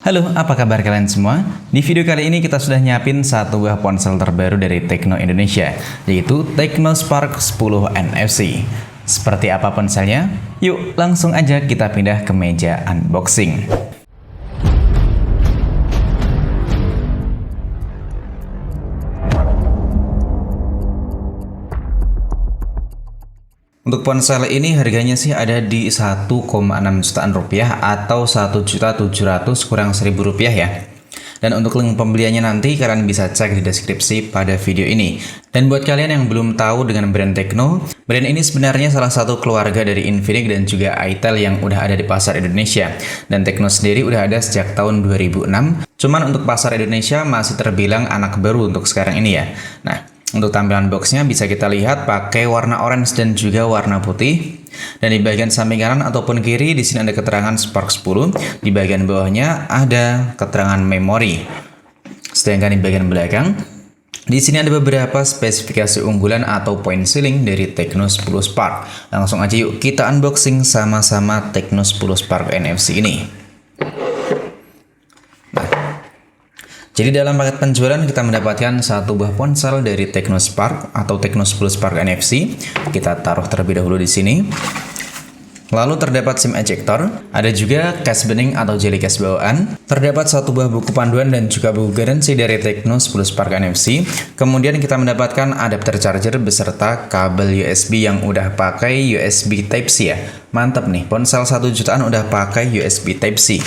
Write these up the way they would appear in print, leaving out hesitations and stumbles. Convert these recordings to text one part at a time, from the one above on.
Halo, apa kabar kalian semua? Di video kali ini kita sudah nyiapin satu buah ponsel terbaru dari Tecno Indonesia, yaitu Tecno Spark 10 NFC. Seperti apa ponselnya? Yuk, langsung aja kita pindah ke meja unboxing. Untuk ponsel ini harganya sih ada di 1,6 jutaan rupiah atau 1.700.000 kurang 1.000 rupiah ya. Dan untuk link pembeliannya nanti kalian bisa cek di deskripsi pada video ini. Dan buat kalian yang belum tahu dengan brand Tecno, brand ini sebenarnya salah satu keluarga dari Infinix dan juga itel yang udah ada di pasar Indonesia. Dan Tecno sendiri udah ada sejak tahun 2006. Cuman untuk pasar Indonesia masih terbilang anak baru untuk sekarang ini ya. Nah, untuk tampilan boxnya bisa kita lihat pakai warna orange dan juga warna putih. Dan di bagian samping kanan ataupun kiri di sini ada keterangan Spark 10. Di bagian bawahnya ada keterangan memori. Sedangkan di bagian belakang di sini ada beberapa spesifikasi unggulan atau point ceiling dari Tecno 10 Spark. Langsung aja yuk kita unboxing sama-sama Tecno 10 Spark NFC ini. Jadi dalam paket penjualan kita mendapatkan satu buah ponsel dari Tecno Spark atau Tecno 10 Spark NFC. Kita taruh terlebih dahulu di sini. Lalu terdapat SIM ejector, ada juga case bening atau jelly case bawaan. Terdapat satu buah buku panduan dan juga buku garansi dari Tecno 10 Spark NFC. Kemudian kita mendapatkan adapter charger beserta kabel USB yang udah pakai USB Type-C ya. Mantap nih, ponsel 1 jutaan udah pakai USB Type-C.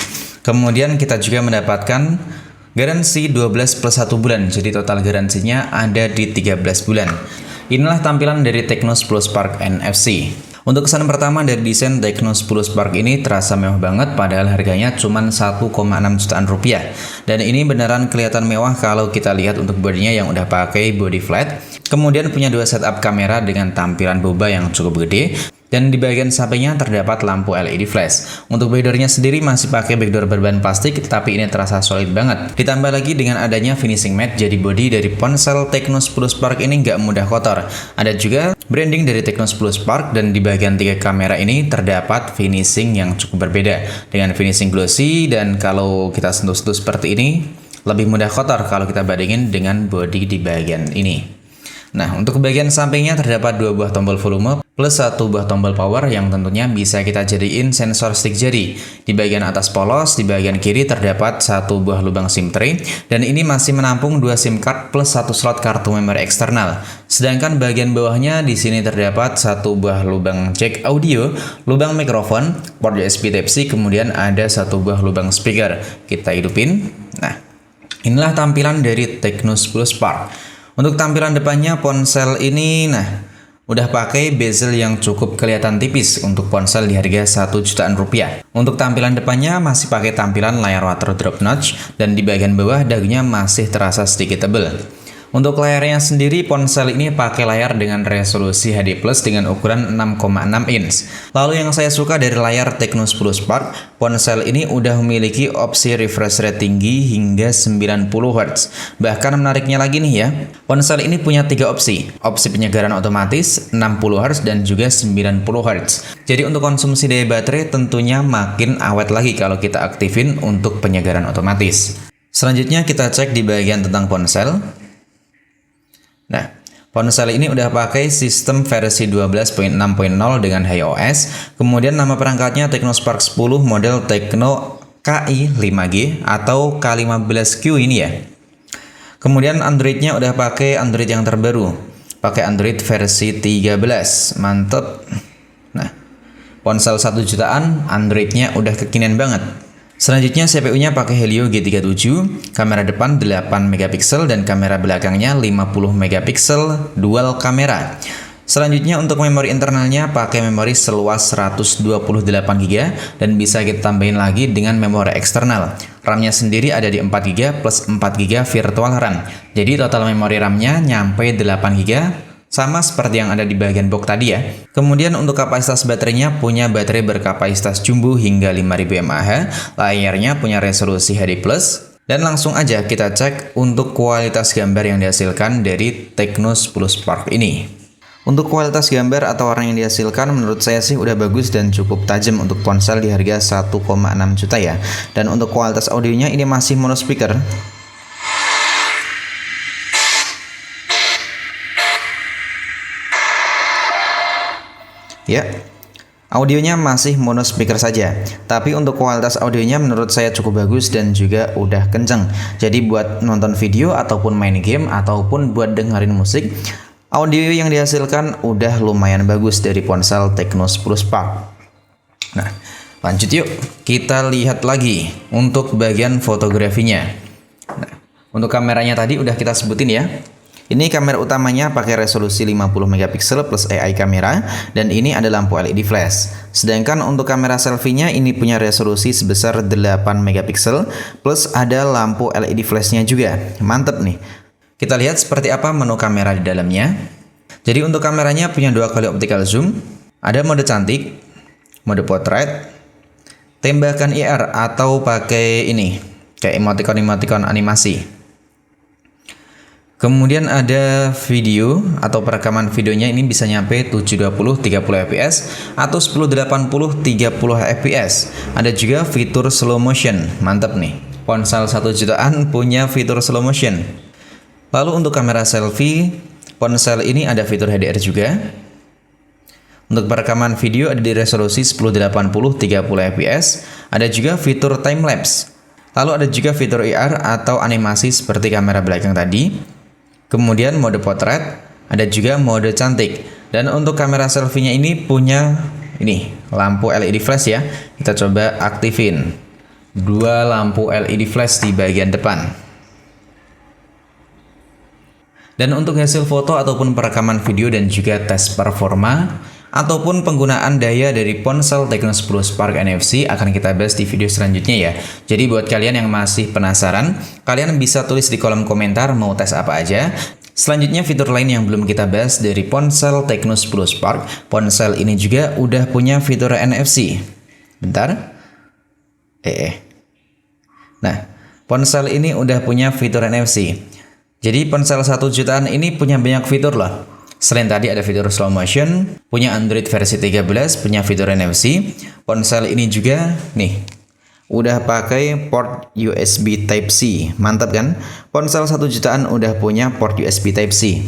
Kemudian kita juga mendapatkan garansi 12 plus 1 bulan, jadi total garansinya ada di 13 bulan. Inilah tampilan dari Tecno 10 Spark NFC. Untuk kesan pertama dari desain Tecno 10 Spark ini terasa mewah banget, padahal harganya cuma 1,6 jutaan rupiah. Dan ini beneran kelihatan mewah kalau kita lihat untuk bodinya yang udah pakai body flat. Kemudian punya dua setup kamera dengan tampilan boba yang cukup gede. Dan di bagian sampingnya terdapat lampu LED flash. Untuk backdoornya sendiri masih pakai backdoor berbahan plastik, tapi ini terasa solid banget. Ditambah lagi dengan adanya finishing matte, jadi body dari ponsel Tecno 10 Spark ini nggak mudah kotor. Ada juga branding dari Tecno 10 Spark, dan di bagian tiga kamera ini terdapat finishing yang cukup berbeda. Dengan finishing glossy, dan kalau kita sentuh-sentuh seperti ini, lebih mudah kotor kalau kita bandingin dengan body di bagian ini. Nah, untuk bagian sampingnya terdapat dua buah tombol volume plus satu buah tombol power yang tentunya bisa kita jadiin sensor stick jari. Di bagian atas polos, di bagian kiri terdapat satu buah lubang SIM tray, dan ini masih menampung dua SIM card plus satu slot kartu memori eksternal. Sedangkan bagian bawahnya di sini terdapat satu buah lubang jack audio, lubang mikrofon, port USB Type-C, kemudian ada satu buah lubang speaker. Kita hidupin. Nah, inilah tampilan dari Tecno 10 Spark. Untuk tampilan depannya ponsel ini, udah pakai bezel yang cukup kelihatan tipis untuk ponsel di harga 1 jutaan rupiah. Untuk tampilan depannya masih pakai tampilan layar water drop notch, dan di bagian bawah dagunya masih terasa sedikit tebal. Untuk layarnya sendiri, ponsel ini pakai layar dengan resolusi HD+ dengan ukuran 6,6 inch. Lalu yang saya suka dari layar Tecno 10 Spark, ponsel ini udah memiliki opsi refresh rate tinggi hingga 90 Hz. Bahkan menariknya lagi nih ya, ponsel ini punya tiga opsi. Opsi penyegaran otomatis, 60 Hz, dan juga 90 Hz. Jadi untuk konsumsi daya baterai tentunya makin awet lagi kalau kita aktifin untuk penyegaran otomatis. Selanjutnya kita cek di bagian tentang ponsel. Nah, ponsel ini udah pakai sistem versi 12.6.0 dengan iOS. Kemudian nama perangkatnya Tecno Spark 10 model Tecno KI 5G atau K15Q ini ya. Kemudian Androidnya udah pakai Android yang terbaru, pakai Android versi 13. Mantep. Nah, ponsel 1 jutaan, Androidnya udah kekinian banget. Selanjutnya CPU-nya pakai Helio G37, kamera depan 8 megapiksel dan kamera belakangnya 50 megapiksel dual kamera. Selanjutnya untuk memori internalnya pakai memori seluas 128 GB dan bisa kita tambahin lagi dengan memori eksternal. RAM-nya sendiri ada di 4 GB plus 4 GB virtual RAM. Jadi total memori RAM-nya nyampe 8 GB. Sama seperti yang ada di bagian box tadi ya. Kemudian untuk kapasitas baterainya punya baterai berkapasitas jumbo hingga 5000 mAh, layarnya punya resolusi HD+, dan langsung aja kita cek untuk kualitas gambar yang dihasilkan dari Tecno 10 Spark ini. Untuk kualitas gambar atau warna yang dihasilkan menurut saya sih udah bagus dan cukup tajam untuk ponsel di harga 1,6 juta ya. Dan untuk kualitas audionya ini masih mono speaker. Ya, audionya masih mono speaker saja. Tapi untuk kualitas audionya menurut saya cukup bagus dan juga udah kenceng. Jadi buat nonton video ataupun main game ataupun buat dengerin musik, audio yang dihasilkan udah lumayan bagus dari ponsel Tecno 10 Spark. Nah, lanjut yuk kita lihat lagi untuk bagian fotografinya. Nah, untuk kameranya tadi udah kita sebutin ya. Ini kamera utamanya pakai resolusi 50 megapiksel plus AI kamera dan ini ada lampu LED flash. Sedangkan untuk kamera selfie-nya ini punya resolusi sebesar 8 megapiksel plus ada lampu LED flash-nya juga. Mantep nih. Kita lihat seperti apa menu kamera di dalamnya. Jadi untuk kameranya punya 2 kali optical zoom, ada mode cantik, mode portrait, tembakan IR atau pakai ini, kayak emoticon animasi. Kemudian ada video atau perekaman videonya ini bisa nyampe 720 30 fps atau 1080 30 fps. Ada juga fitur slow motion. Mantap nih. Ponsel 1 jutaan punya fitur slow motion. Lalu untuk kamera selfie, ponsel ini ada fitur HDR juga. Untuk perekaman video ada di resolusi 1080 30 fps, ada juga fitur time lapse. Lalu ada juga fitur IR atau animasi seperti kamera belakang tadi. Kemudian mode potret, ada juga mode cantik. Dan untuk kamera selfie-nya ini punya ini lampu LED flash ya. Kita coba aktifin. 2 lampu LED flash di bagian depan. Dan untuk hasil foto ataupun perekaman video dan juga tes performa ataupun penggunaan daya dari ponsel Tecno 10 Spark NFC akan kita bahas di video selanjutnya ya. Jadi buat kalian yang masih penasaran, kalian bisa tulis di kolom komentar mau tes apa aja. Selanjutnya fitur lain yang belum kita bahas dari ponsel Tecno 10 Spark, ponsel ini juga udah punya fitur NFC. Bentar. Nah, ponsel ini udah punya fitur NFC. Jadi ponsel 1 jutaan ini punya banyak fitur loh. Selain tadi ada fitur slow motion, punya Android versi 13, punya fitur NFC. Ponsel ini juga nih udah pakai port USB Type-C. Mantap kan? Ponsel 1 jutaan udah punya port USB Type-C.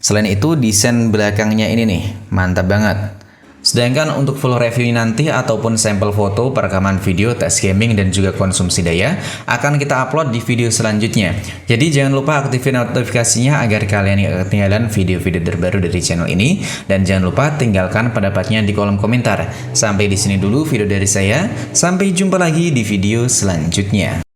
Selain itu desain belakangnya ini nih, mantap banget. Sedangkan untuk full review nanti ataupun sampel foto, perekaman video, tes gaming, dan juga konsumsi daya akan kita upload di video selanjutnya. Jadi jangan lupa aktifin notifikasinya agar kalian tidak ketinggalan video-video terbaru dari channel ini. Dan jangan lupa tinggalkan pendapatnya di kolom komentar. Sampai di sini dulu video dari saya. Sampai jumpa lagi di video selanjutnya.